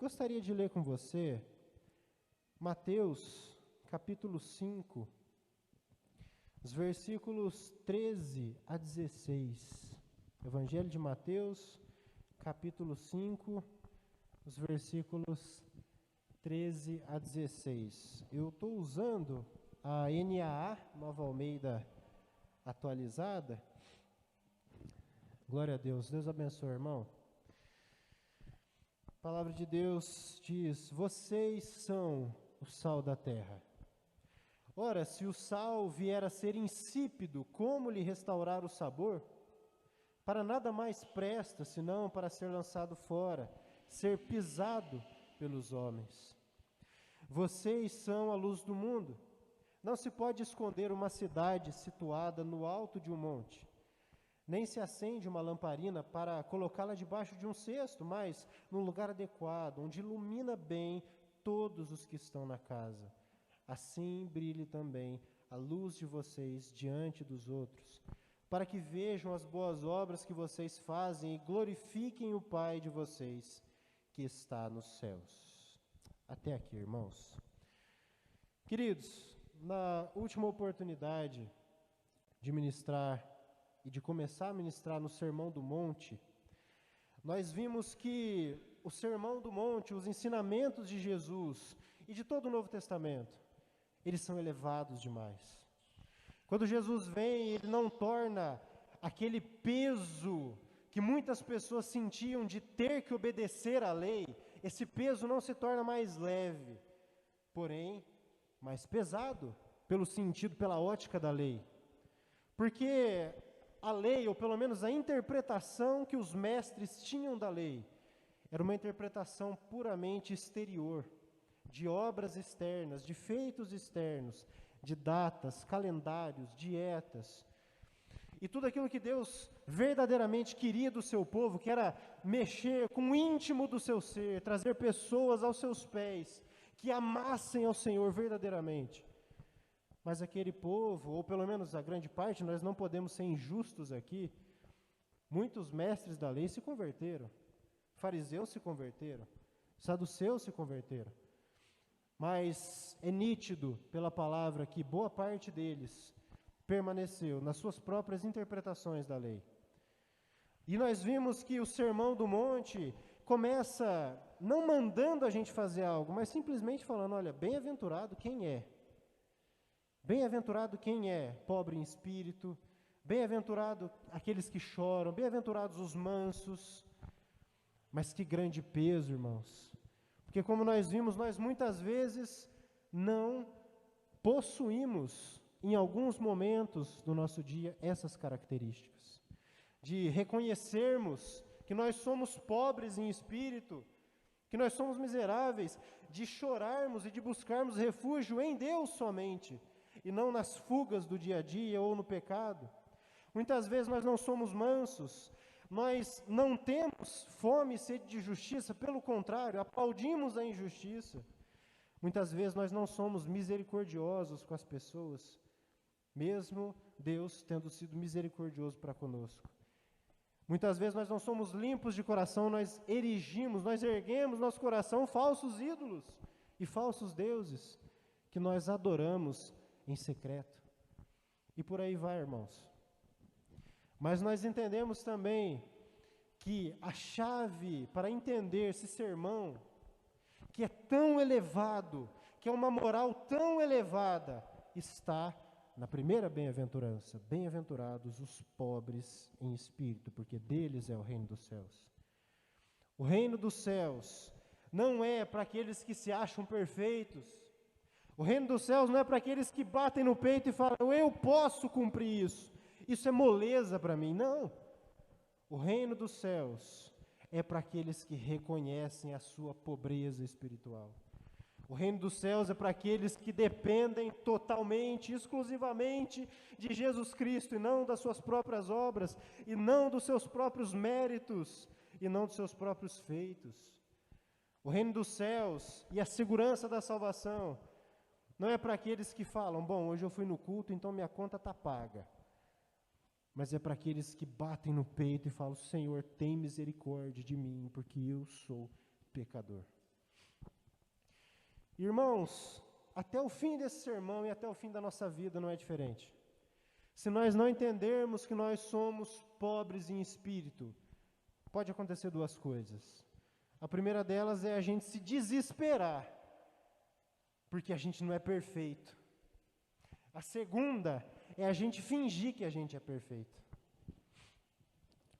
gostaria de ler com você Mateus, capítulo 5, os versículos 13 a 16. Evangelho de Mateus, capítulo 5, os versículos 13 a 16. Eu estou usando a NAA, Nova Almeida atualizada. Glória a Deus. Deus abençoe, irmão. A palavra de Deus diz: vocês são o sal da terra. Ora, se o sal vier a ser insípido, como lhe restaurar o sabor? Para nada mais presta, senão para ser lançado fora, ser pisado pelos homens. Vocês são a luz do mundo. Não se pode esconder uma cidade situada no alto de um monte. Nem se acende uma lamparina para colocá-la debaixo de um cesto, mas num lugar adequado, onde ilumina bem todos os que estão na casa. Assim brilhe também a luz de vocês diante dos outros, para que vejam as boas obras que vocês fazem e glorifiquem o Pai de vocês, que está nos céus. Até aqui, irmãos. Queridos, na última oportunidade de ministrar e de começar a ministrar no Sermão do Monte, nós vimos que o Sermão do Monte, os ensinamentos de Jesus e de todo o Novo Testamento, eles são elevados demais. Quando Jesus vem, ele não torna aquele peso que muitas pessoas sentiam de ter que obedecer à lei, esse peso não se torna mais leve, porém mais pesado, pelo sentido, pela ótica da lei. Porque a lei, ou pelo menos a interpretação que os mestres tinham da lei, era uma interpretação puramente exterior, de obras externas, de feitos externos, de datas, calendários, dietas. E tudo aquilo que Deus verdadeiramente queria do seu povo, que era mexer com o íntimo do seu ser, trazer pessoas aos seus pés, que amassem ao Senhor verdadeiramente. Mas aquele povo, ou pelo menos a grande parte, nós não podemos ser injustos aqui, muitos mestres da lei se converteram, fariseus se converteram, saduceus se converteram. Mas é nítido pela palavra que boa parte deles permaneceu nas suas próprias interpretações da lei. E nós vimos que o Sermão do Monte começa não mandando a gente fazer algo, mas simplesmente falando: olha, bem-aventurado quem é. Bem-aventurado quem é pobre em espírito, bem-aventurado aqueles que choram, bem-aventurados os mansos. Mas que grande peso, irmãos. Porque como nós vimos, nós muitas vezes não possuímos, em alguns momentos do nosso dia, essas características. De reconhecermos que nós somos pobres em espírito, que nós somos miseráveis, de chorarmos e de buscarmos refúgio em Deus somente, e não nas fugas do dia a dia ou no pecado. Muitas vezes nós não somos mansos, nós não temos fome e sede de justiça, pelo contrário, aplaudimos a injustiça. Muitas vezes nós não somos misericordiosos com as pessoas, mesmo Deus tendo sido misericordioso para conosco. Muitas vezes nós não somos limpos de coração, nós erguemos nosso coração falsos ídolos e falsos deuses, que nós adoramos em secreto. E por aí vai, irmãos. Mas nós entendemos também que a chave para entender esse sermão, que é tão elevado, que é uma moral tão elevada, está na primeira bem-aventurança: bem-aventurados os pobres em espírito, porque deles é o reino dos céus. O reino dos céus não é para aqueles que se acham perfeitos. O reino dos céus não é para aqueles que batem no peito e falam: eu posso cumprir isso, isso é moleza para mim. Não. O reino dos céus é para aqueles que reconhecem a sua pobreza espiritual. O reino dos céus é para aqueles que dependem totalmente, exclusivamente de Jesus Cristo, e não das suas próprias obras, e não dos seus próprios méritos, e não dos seus próprios feitos. O reino dos céus e a segurança da salvação não é para aqueles que falam: bom, hoje eu fui no culto, então minha conta está paga. Mas é para aqueles que batem no peito e falam: Senhor, tem misericórdia de mim, porque eu sou pecador. Irmãos, até o fim desse sermão e até o fim da nossa vida não é diferente. Se nós não entendermos que nós somos pobres em espírito, pode acontecer duas coisas. A primeira delas é a gente se desesperar, porque a gente não é perfeito. A segunda é a gente fingir que a gente é perfeito.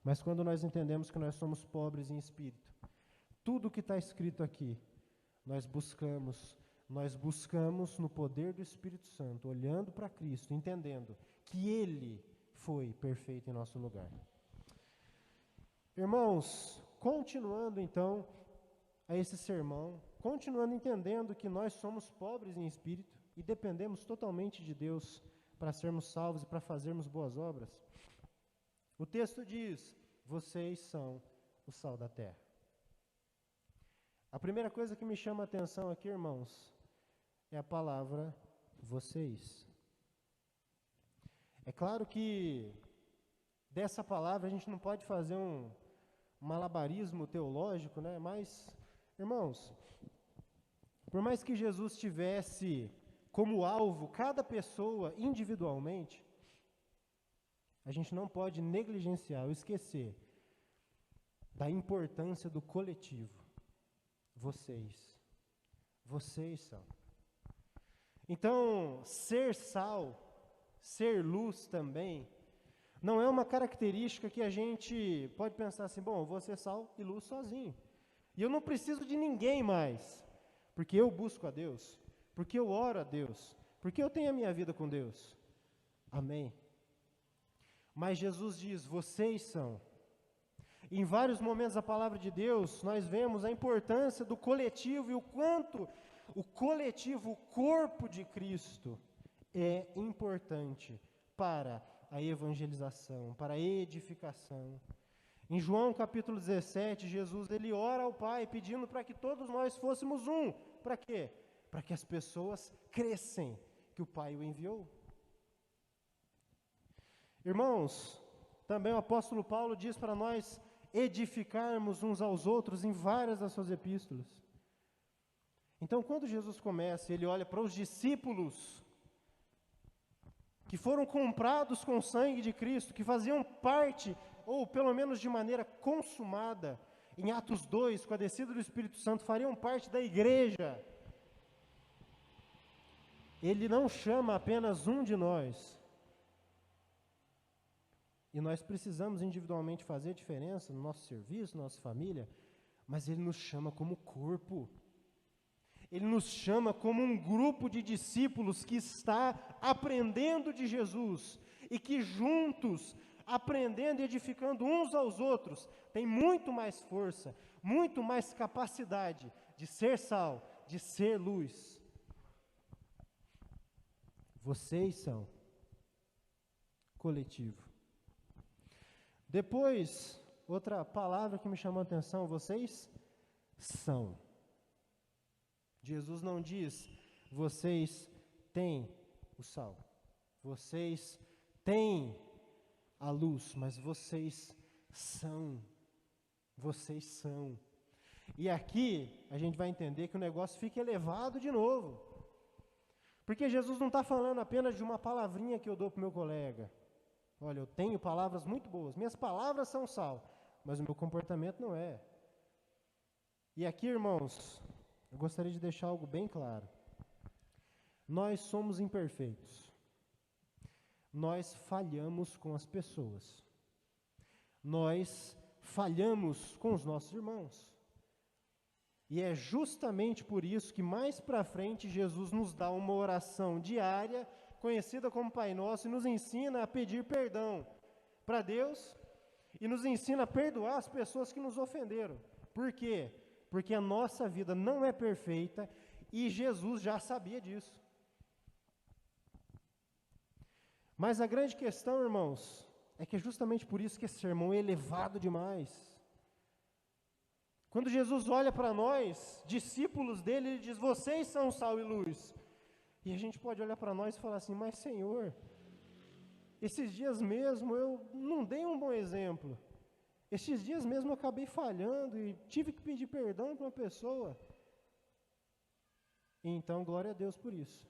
Mas quando nós entendemos que nós somos pobres em espírito, tudo que está escrito aqui, nós buscamos no poder do Espírito Santo, olhando para Cristo, entendendo que Ele foi perfeito em nosso lugar. Irmãos, continuando então a esse sermão, continuando entendendo que nós somos pobres em espírito e dependemos totalmente de Deus para sermos salvos e para fazermos boas obras, o texto diz: vocês são o sal da terra. A primeira coisa que me chama a atenção aqui, irmãos, é a palavra vocês. É claro que dessa palavra a gente não pode fazer um malabarismo teológico, né? Mas, irmãos, por mais que Jesus tivesse como alvo cada pessoa individualmente, a gente não pode negligenciar ou esquecer da importância do coletivo. Vocês são. Então, ser sal, ser luz também, não é uma característica que a gente pode pensar assim, bom, eu vou ser sal e luz sozinho. E eu não preciso de ninguém mais, porque eu busco a Deus, porque eu oro a Deus, porque eu tenho a minha vida com Deus. Amém. Mas Jesus diz, vocês são. Em vários momentos da palavra de Deus, nós vemos a importância do coletivo e o quanto o coletivo, o corpo de Cristo, é importante para a evangelização, para a edificação. Em João capítulo 17, Jesus ele ora ao Pai pedindo para que todos nós fôssemos um. Para quê? Para que as pessoas crescem, que o Pai o enviou. Irmãos, também o apóstolo Paulo diz para nós edificarmos uns aos outros em várias das suas epístolas. Então, quando Jesus começa, ele olha para os discípulos que foram comprados com o sangue de Cristo, que faziam parte, ou pelo menos de maneira consumada, em Atos 2, com a descida do Espírito Santo, fariam parte da igreja. Ele não chama apenas um de nós. E nós precisamos individualmente fazer diferença no nosso serviço, na nossa família, mas Ele nos chama como corpo. Ele nos chama como um grupo de discípulos que está aprendendo de Jesus e que juntos, aprendendo e edificando uns aos outros, tem muito mais força, muito mais capacidade de ser sal, de ser luz. Vocês são coletivo. Depois, outra palavra que me chamou a atenção, vocês são. Jesus não diz, vocês têm o sal, vocês têm a luz, mas vocês são. E aqui a gente vai entender que o negócio fica elevado de novo. Porque Jesus não está falando apenas de uma palavrinha que eu dou para o meu colega. Olha, eu tenho palavras muito boas, minhas palavras são sal, mas o meu comportamento não é. E aqui, irmãos, eu gostaria de deixar algo bem claro. Nós somos imperfeitos. Nós falhamos com as pessoas. Nós falhamos com os nossos irmãos. E é justamente por isso que mais para frente Jesus nos dá uma oração diária, conhecida como Pai Nosso, e nos ensina a pedir perdão para Deus e nos ensina a perdoar as pessoas que nos ofenderam. Por quê? Porque a nossa vida não é perfeita e Jesus já sabia disso. Mas a grande questão, irmãos, é que é justamente por isso que esse sermão é elevado demais. Quando Jesus olha para nós, discípulos dele, ele diz, vocês são sal e luz. E a gente pode olhar para nós e falar assim, mas Senhor, esses dias mesmo eu não dei um bom exemplo. Esses dias mesmo eu acabei falhando e tive que pedir perdão para uma pessoa. Então, glória a Deus por isso.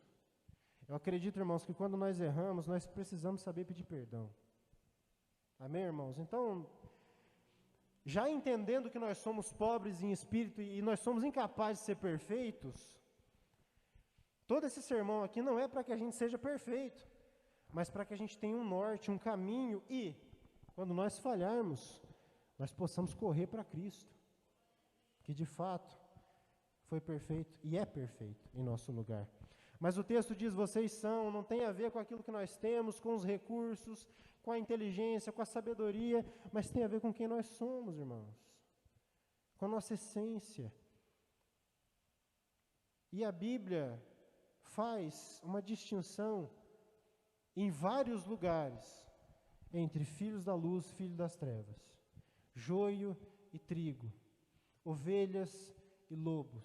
Eu acredito, irmãos, que quando nós erramos, nós precisamos saber pedir perdão. Amém, irmãos? Então, já entendendo que nós somos pobres em espírito e nós somos incapazes de ser perfeitos, todo esse sermão aqui não é para que a gente seja perfeito, mas para que a gente tenha um norte, um caminho e, quando nós falharmos, nós possamos correr para Cristo, que de fato foi perfeito e é perfeito em nosso lugar. Mas o texto diz, vocês são, não tem a ver com aquilo que nós temos, com os recursos, com a inteligência, com a sabedoria, mas tem a ver com quem nós somos, irmãos, com a nossa essência. E a Bíblia faz uma distinção em vários lugares entre filhos da luz e filhos das trevas, joio e trigo, ovelhas e lobos.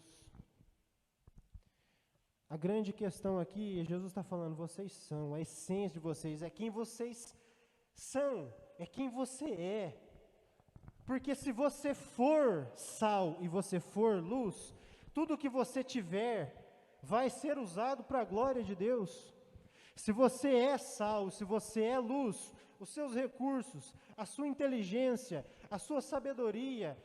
A grande questão aqui, Jesus está falando, vocês são, a essência de vocês, é quem vocês são, é quem você é. Porque se você for sal e você for luz, tudo que você tiver vai ser usado para a glória de Deus. Se você é sal, se você é luz, os seus recursos, a sua inteligência, a sua sabedoria,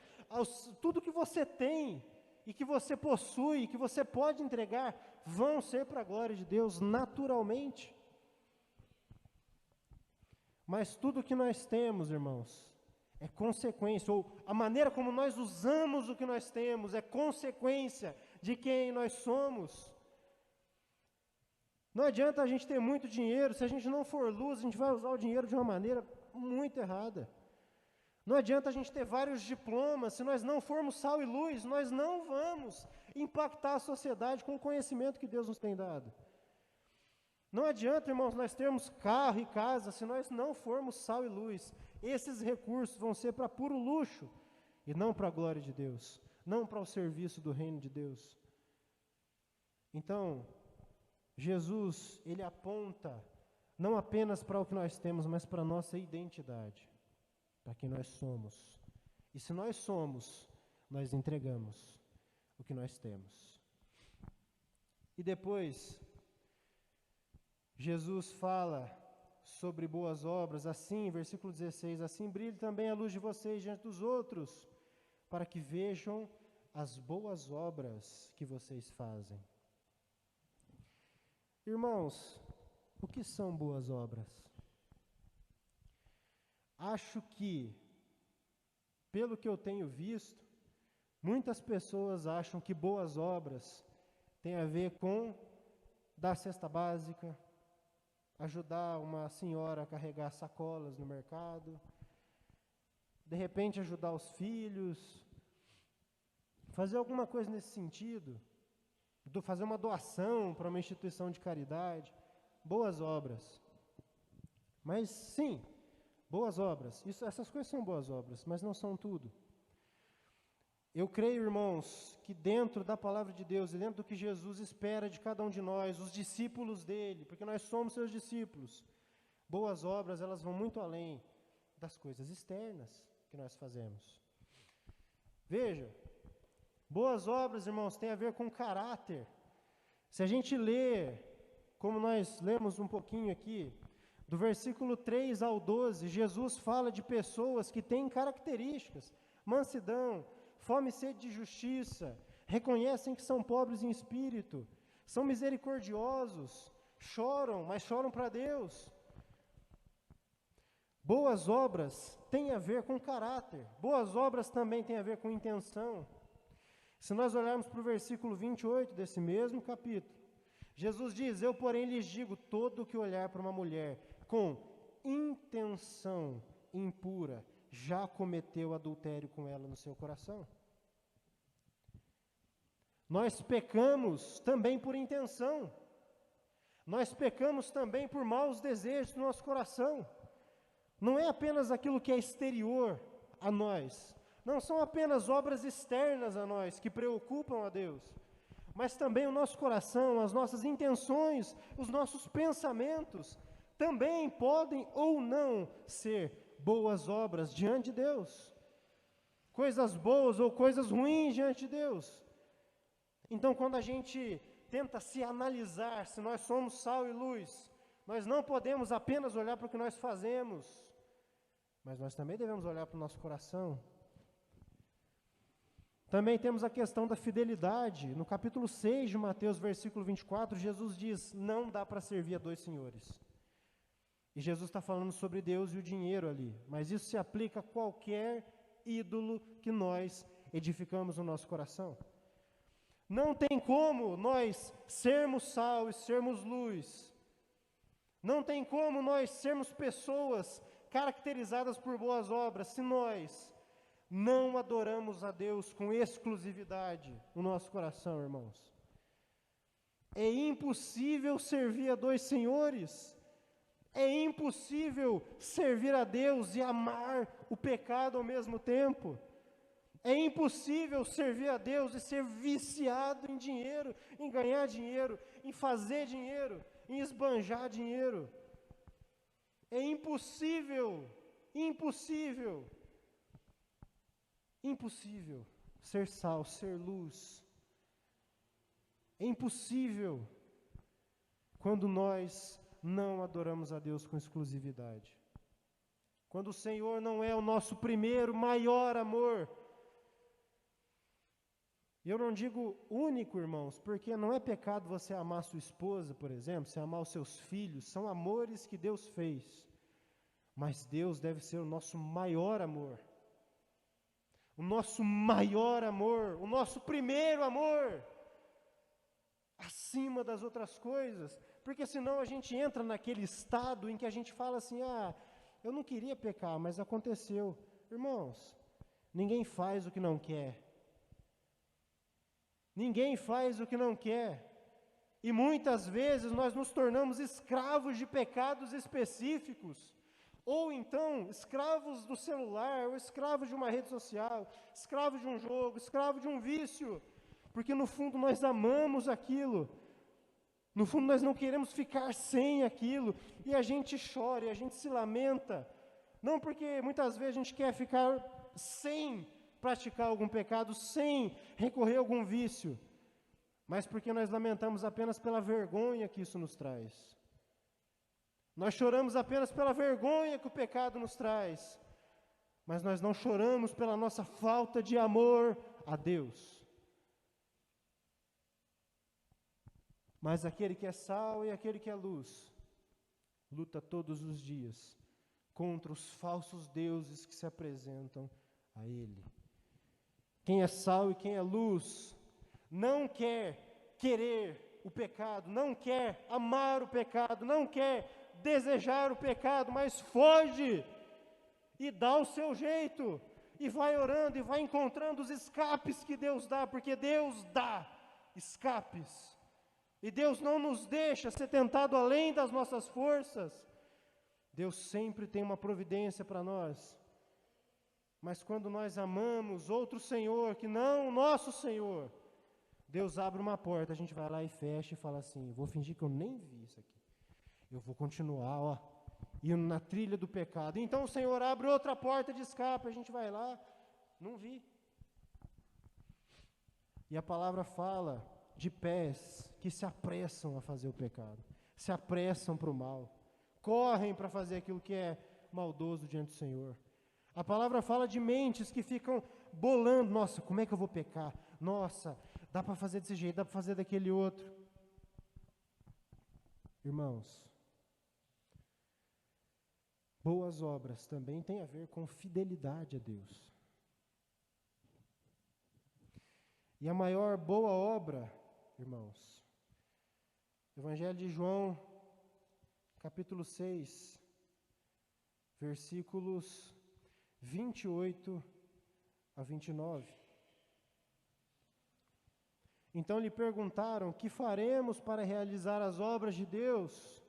tudo que você tem e que você possui, que você pode entregar, vão ser para a glória de Deus naturalmente. Mas tudo que nós temos, irmãos, é consequência, ou a maneira como nós usamos o que nós temos é consequência de quem nós somos. Não adianta a gente ter muito dinheiro, se a gente não for luz, a gente vai usar o dinheiro de uma maneira muito errada. Não adianta a gente ter vários diplomas, se nós não formos sal e luz, nós não vamos impactar a sociedade com o conhecimento que Deus nos tem dado. Não adianta, irmãos, nós termos carro e casa, se nós não formos sal e luz. Esses recursos vão ser para puro luxo, e não para a glória de Deus, não para o serviço do reino de Deus. Então, Jesus, ele aponta não apenas para o que nós temos, mas para a nossa identidade, para quem nós somos. E se nós somos, nós entregamos o que nós temos. E depois, Jesus fala sobre boas obras, assim, versículo 16, assim brilhe também a luz de vocês diante dos outros, para que vejam as boas obras que vocês fazem. Irmãos, o que são boas obras? Acho que, pelo que eu tenho visto, muitas pessoas acham que boas obras têm a ver com dar cesta básica, ajudar uma senhora a carregar sacolas no mercado, de repente ajudar os filhos, fazer alguma coisa nesse sentido, fazer uma doação para uma instituição de caridade, boas obras. Mas sim, boas obras, essas coisas são boas obras, mas não são tudo. Eu creio, irmãos, que dentro da palavra de Deus e dentro do que Jesus espera de cada um de nós, os discípulos dele, porque nós somos seus discípulos, boas obras, elas vão muito além das coisas externas que nós fazemos. Veja, boas obras, irmãos, tem a ver com caráter. Se a gente lê, como nós lemos um pouquinho aqui, do versículo 3 ao 12, Jesus fala de pessoas que têm características, mansidão, fome e sede de justiça, reconhecem que são pobres em espírito, são misericordiosos, choram, mas choram para Deus. Boas obras têm a ver com caráter, boas obras também têm a ver com intenção. Se nós olharmos para o versículo 28 desse mesmo capítulo, Jesus diz, eu porém lhes digo, todo que olhar para uma mulher com intenção impura, já cometeu adultério com ela no seu coração. Nós pecamos também por intenção. Nós pecamos também por maus desejos no nosso coração. Não é apenas aquilo que é exterior a nós. Não são apenas obras externas a nós que preocupam a Deus. Mas também o nosso coração, as nossas intenções, os nossos pensamentos também podem ou não ser boas obras diante de Deus. Coisas boas ou coisas ruins diante de Deus. Então, quando a gente tenta se analisar se nós somos sal e luz. Nós não podemos apenas olhar para o que nós fazemos, mas nós também devemos olhar para o nosso coração. Também temos a questão da fidelidade. No capítulo 6 de Mateus, versículo 24, Jesus diz: não dá para servir a dois senhores. E Jesus está falando sobre Deus e o dinheiro ali, mas isso se aplica a qualquer ídolo que nós edificamos no nosso coração. Não tem como nós sermos sal e sermos luz. Não tem como nós sermos pessoas caracterizadas por boas obras se nós não adoramos a Deus com exclusividade no nosso coração, irmãos. É impossível servir a dois senhores. É impossível servir a Deus e amar o pecado ao mesmo tempo. É impossível servir a Deus e ser viciado em dinheiro, em ganhar dinheiro, em fazer dinheiro, em esbanjar dinheiro. É impossível ser sal, ser luz. É impossível quando nós não adoramos a Deus com exclusividade. Quando o Senhor não é o nosso primeiro, maior amor. Eu não digo único, irmãos, porque não é pecado você amar sua esposa, por exemplo, você amar os seus filhos, são amores que Deus fez. Mas Deus deve ser o nosso maior amor. O nosso maior amor, o nosso primeiro amor, acima das outras coisas, porque senão a gente entra naquele estado em que a gente fala assim: eu não queria pecar, mas aconteceu. Irmãos, ninguém faz o que não quer. Ninguém faz o que não quer. E muitas vezes nós nos tornamos escravos de pecados específicos. Ou então, escravos do celular, ou escravos de uma rede social, escravos de um jogo, escravos de um vício. Porque no fundo nós amamos aquilo. No fundo nós não queremos ficar sem aquilo. E a gente chora, e a gente se lamenta. Não porque muitas vezes a gente quer ficar sem praticar algum pecado, sem recorrer a algum vício, mas porque nós lamentamos apenas pela vergonha que isso nos traz. Nós choramos apenas pela vergonha que o pecado nos traz, mas nós não choramos pela nossa falta de amor a Deus. Mas aquele que é sal e aquele que é luz, luta todos os dias contra os falsos deuses que se apresentam a ele. Quem é sal e quem é luz, não quer querer o pecado, não quer amar o pecado, não quer desejar o pecado, mas foge e dá o seu jeito, e vai orando e vai encontrando os escapes que Deus dá, porque Deus dá escapes, e Deus não nos deixa ser tentado além das nossas forças. Deus sempre tem uma providência para nós. Mas quando nós amamos outro Senhor, que não o nosso Senhor, Deus abre uma porta, a gente vai lá e fecha e fala assim: vou fingir que eu nem vi isso aqui. Eu vou continuar, indo na trilha do pecado. Então o Senhor abre outra porta de escape, a gente vai lá, não vi. E a palavra fala de pés que se apressam a fazer o pecado, se apressam para o mal, correm para fazer aquilo que é maldoso diante do Senhor. A palavra fala de mentes que ficam bolando: nossa, como é que eu vou pecar? Nossa, dá para fazer desse jeito, dá para fazer daquele outro. Irmãos, boas obras também têm a ver com fidelidade a Deus. E a maior boa obra, irmãos, Evangelho de João, capítulo 6, versículos 28 a 29. Então lhe perguntaram: que faremos para realizar as obras de Deus?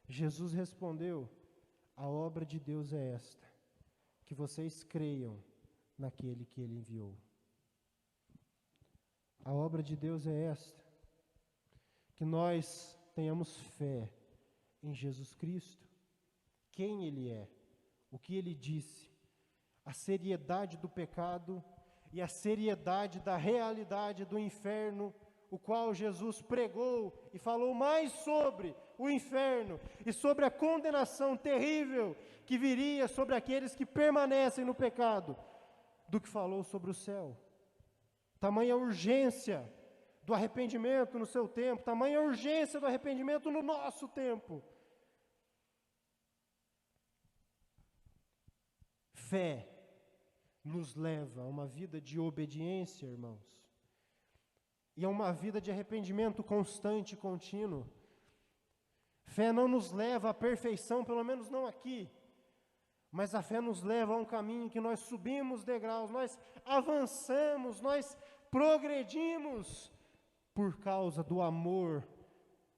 Jesus respondeu: a obra de Deus é esta, que vocês creiam naquele que Ele enviou. A obra de Deus é esta, que nós tenhamos fé em Jesus Cristo, quem Ele é, o que Ele disse, a seriedade do pecado e a seriedade da realidade do inferno o qual Jesus pregou e falou mais sobre o inferno e sobre a condenação terrível que viria sobre aqueles que permanecem no pecado, do que falou sobre o céu. Tamanha urgência do arrependimento no seu tempo, tamanha urgência do arrependimento no nosso tempo. Fé nos leva a uma vida de obediência, irmãos, e a uma vida de arrependimento constante e contínuo. Fé não nos leva à perfeição, pelo menos não aqui, mas a fé nos leva a um caminho que nós subimos degraus, nós avançamos, nós progredimos por causa do amor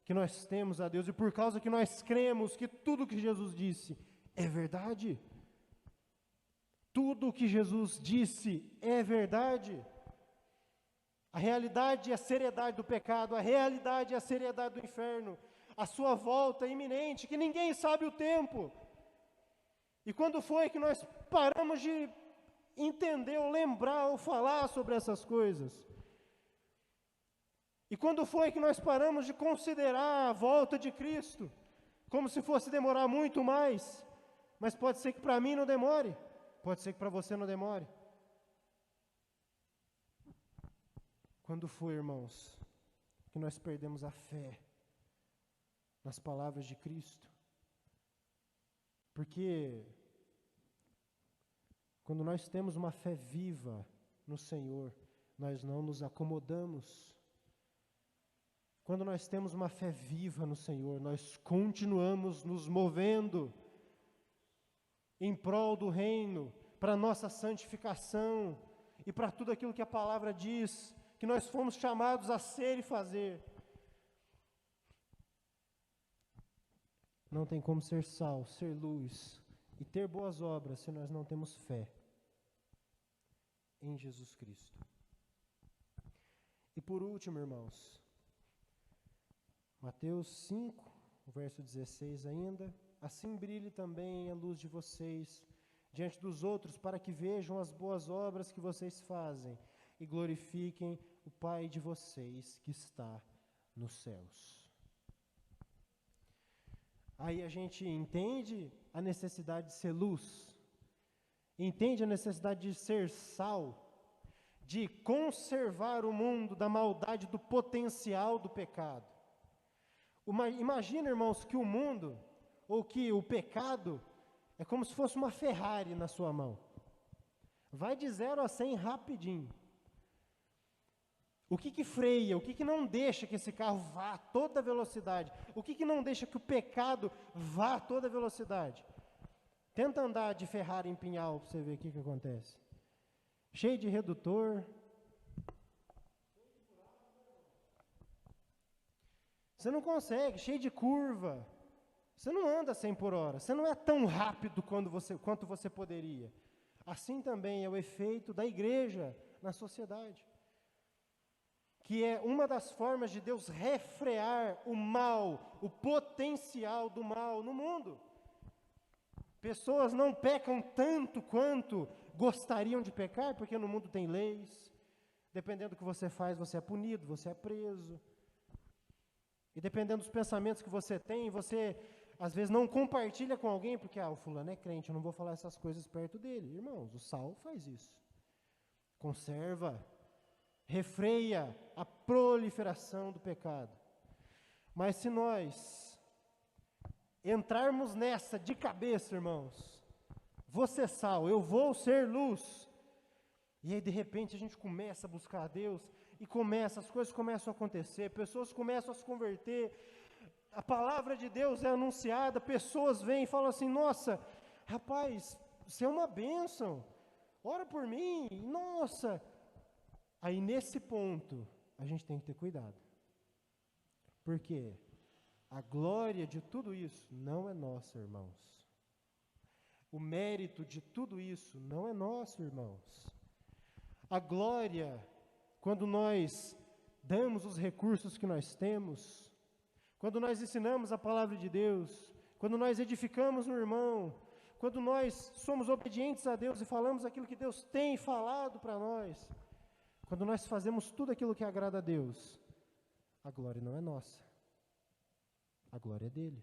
que nós temos a Deus e por causa que nós cremos que tudo que Jesus disse é verdade. Tudo o que Jesus disse é verdade. A realidade e a seriedade do pecado, a realidade e a seriedade do inferno, a sua volta iminente, que ninguém sabe o tempo. E quando foi que nós paramos de entender, ou lembrar, ou falar sobre essas coisas? E quando foi que nós paramos de considerar a volta de Cristo como se fosse demorar muito mais? Mas pode ser que para mim não demore. Pode ser que para você não demore. Quando foi, irmãos, que nós perdemos a fé nas palavras de Cristo? Porque quando nós temos uma fé viva no Senhor, nós não nos acomodamos. Quando nós temos uma fé viva no Senhor, nós continuamos nos movendo em prol do reino, para a nossa santificação e para tudo aquilo que a palavra diz, que nós fomos chamados a ser e fazer. Não tem como ser sal, ser luz e ter boas obras se nós não temos fé em Jesus Cristo. E por último, irmãos, Mateus 5, verso 16 ainda: assim brilhe também a luz de vocês diante dos outros, para que vejam as boas obras que vocês fazem e glorifiquem o Pai de vocês que está nos céus. Aí a gente entende a necessidade de ser luz, entende a necessidade de ser sal, de conservar o mundo da maldade, do potencial do pecado. Imagina, irmãos, que o mundo, ou que o pecado, é como se fosse uma Ferrari na sua mão. Vai de 0 a 100 rapidinho. O que freia, o que não deixa que esse carro vá a toda velocidade? O que não deixa que o pecado vá a toda velocidade? Tenta andar de Ferrari em Pinhal para você ver o que acontece. Cheio de redutor. Você não consegue, cheio de curva. Você não anda 100 por hora. Você não é tão rápido quanto você poderia. Assim também é o efeito da igreja na sociedade, que é uma das formas de Deus refrear o mal, o potencial do mal no mundo. Pessoas não pecam tanto quanto gostariam de pecar, porque no mundo tem leis. Dependendo do que você faz, você é punido, você é preso. E dependendo dos pensamentos que você tem, você às vezes não compartilha com alguém, porque o fulano é crente, eu não vou falar essas coisas perto dele. Irmãos, o sal faz isso. Conserva, refreia a proliferação do pecado. Mas se nós entrarmos nessa de cabeça, irmãos, vou ser sal, eu vou ser luz, e aí de repente a gente começa a buscar a Deus, e as coisas começam a acontecer, pessoas começam a se converter, a palavra de Deus é anunciada, pessoas vêm e falam assim: nossa, rapaz, você é uma bênção, ora por mim, nossa. Aí nesse ponto, a gente tem que ter cuidado, porque a glória de tudo isso não é nossa, irmãos. O mérito de tudo isso não é nosso, irmãos. A glória, quando nós damos os recursos que nós temos, quando nós ensinamos a palavra de Deus, quando nós edificamos um irmão, quando nós somos obedientes a Deus e falamos aquilo que Deus tem falado para nós, quando nós fazemos tudo aquilo que agrada a Deus, a glória não é nossa, a glória é dele.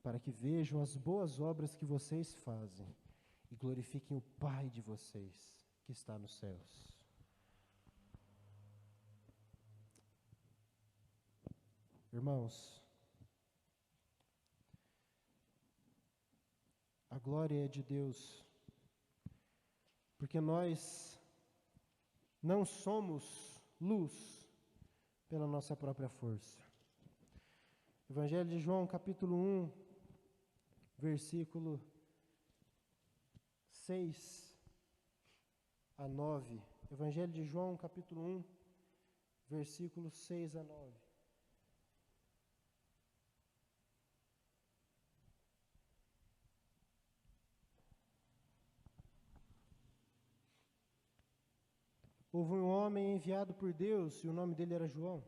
Para que vejam as boas obras que vocês fazem e glorifiquem o Pai de vocês, que está nos céus. Irmãos, a glória é de Deus, porque nós não somos luz pela nossa própria força. Evangelho de João, capítulo 1, versículo 6 a 9. Evangelho de João, capítulo 1, versículo 6 a 9. Houve um homem enviado por Deus, e o nome dele era João.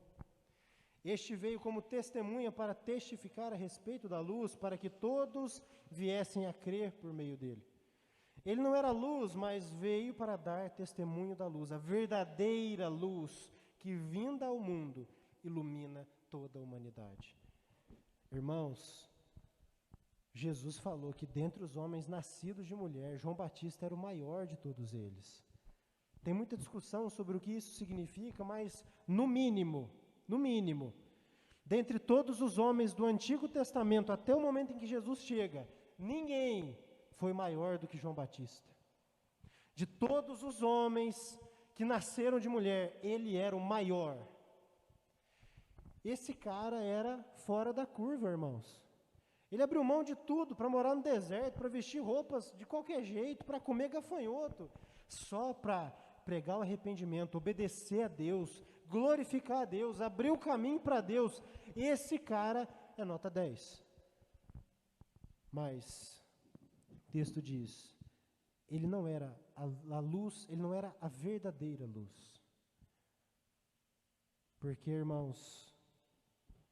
Este veio como testemunha para testificar a respeito da luz, para que todos viessem a crer por meio dele. Ele não era luz, mas veio para dar testemunho da luz, a verdadeira luz que, vinda ao mundo, ilumina toda a humanidade. Irmãos, Jesus falou que dentre os homens nascidos de mulher, João Batista era o maior de todos eles. Tem muita discussão sobre o que isso significa, mas no mínimo, dentre todos os homens do Antigo Testamento até o momento em que Jesus chega, ninguém foi maior do que João Batista. De todos os homens que nasceram de mulher, ele era o maior. Esse cara era fora da curva, irmãos. Ele abriu mão de tudo para morar no deserto, para vestir roupas de qualquer jeito, para comer gafanhoto, só para pregar o arrependimento, obedecer a Deus, glorificar a Deus, abrir o caminho para Deus. Esse cara é nota 10. Mas o texto diz, ele não era a luz, ele não era a verdadeira luz. Porque, irmãos,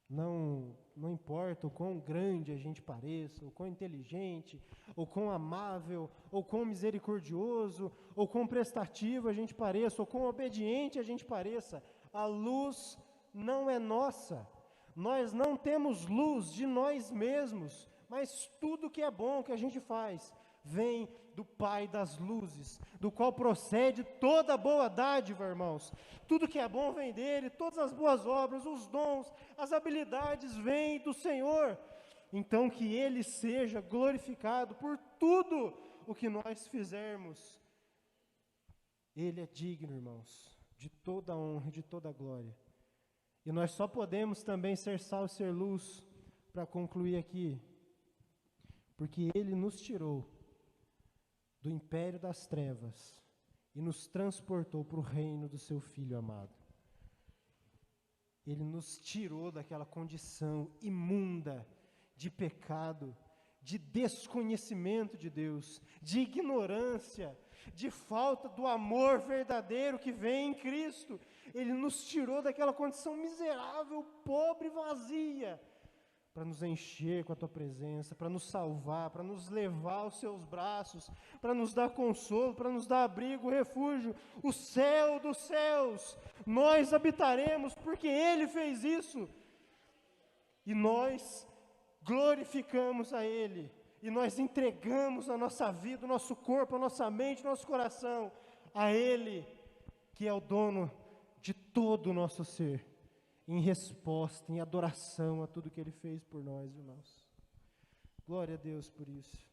não importa o quão grande a gente pareça, o quão inteligente, ou quão amável, ou quão misericordioso, ou quão prestativo a gente pareça, ou quão obediente a gente pareça, a luz não é nossa. Nós não temos luz de nós mesmos, mas tudo que é bom que a gente faz vem do Pai das luzes, do qual procede toda boa dádiva, irmãos. Tudo que é bom vem dele, todas as boas obras, os dons, as habilidades vêm do Senhor. Então que ele seja glorificado por tudo o que nós fizermos. Ele é digno, irmãos, de toda a honra e de toda a glória. E nós só podemos também ser sal e ser luz, para concluir aqui, porque ele nos tirou do império das trevas e nos transportou para o reino do seu Filho amado. Ele nos tirou daquela condição imunda de pecado, de desconhecimento de Deus, de ignorância, de falta do amor verdadeiro que vem em Cristo. Ele nos tirou daquela condição miserável, pobre, vazia, para nos encher com a Tua presença, para nos salvar, para nos levar aos Seus braços, para nos dar consolo, para nos dar abrigo, refúgio, o céu dos céus. Nós habitaremos porque Ele fez isso. E nós glorificamos a Ele. E nós entregamos a nossa vida, o nosso corpo, a nossa mente, o nosso coração a Ele, que é o dono de todo o nosso ser, em resposta, em adoração a tudo que Ele fez por nós, irmãos. Glória a Deus por isso.